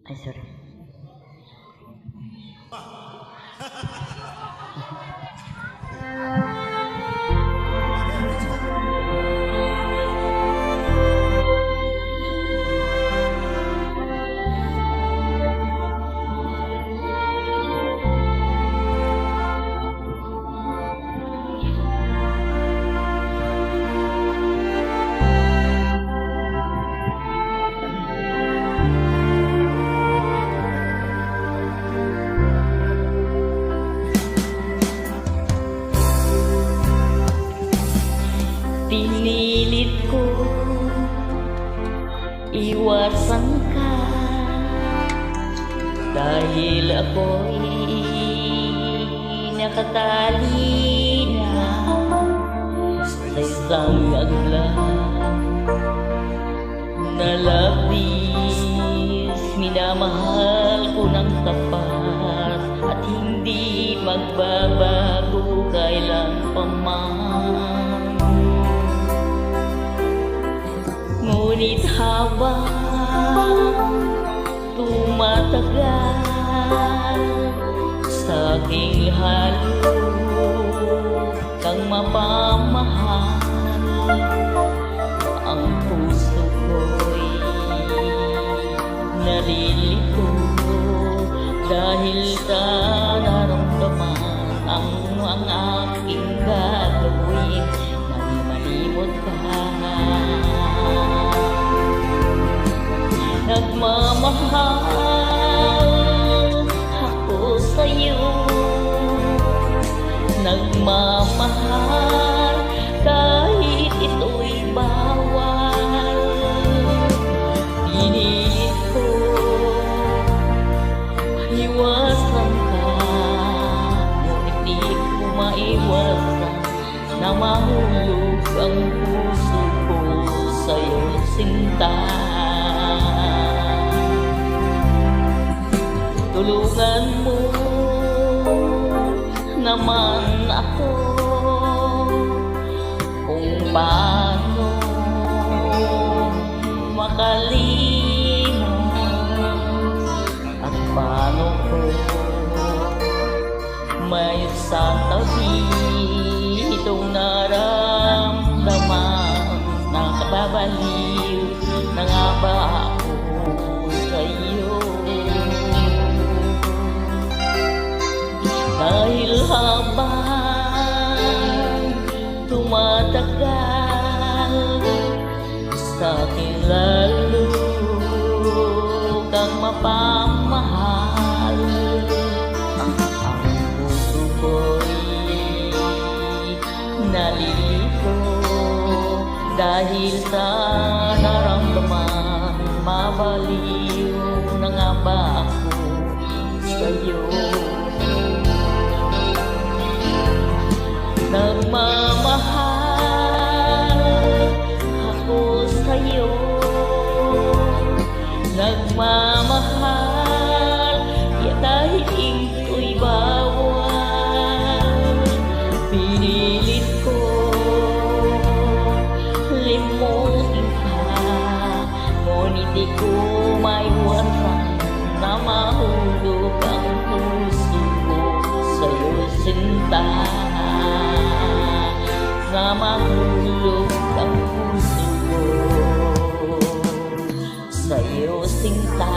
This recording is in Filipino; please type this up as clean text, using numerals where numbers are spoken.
Ay, sorry. Pinilit ko iwasan ka dahil ako'y nakatali na sa isang aglag na labis. Minamahal ko ng tapat at hindi magbabago kailan pa man. Ngunit habang tumatagal sa aking halo kang mapamahal, ang puso ko'y nalilito dahil sa naramdaman ang aking gagawin nang malimot ka. Nagmamahal ako sa'yo, nagmamahal kahit ito'y bawal. Pinilit ko iwasan ka, ngunit di ko maiwasan na mahulog ang puso ko sa'yo, sinta. Tulungan mo naman ako kung paano makalimot at paano ko may sa tabi itong naramdaman na kababaliw na nga ba ako sa'yo. Dahil habang tumatagal sa akin lalo kang mapamahal, ang puso ko'y nalilito dahil sa naramdaman. Mabaliw na nga ba ako sa'yo? Nagmamahal ako sa'yo, nagmamahal kahit ito'y bawal. Pinilit ko limutin ka, ngunit di ko maiwasan na mahulog ang puso ko sa'yo, sinta. Na mahulog ang puso ko sa'yo, sinta.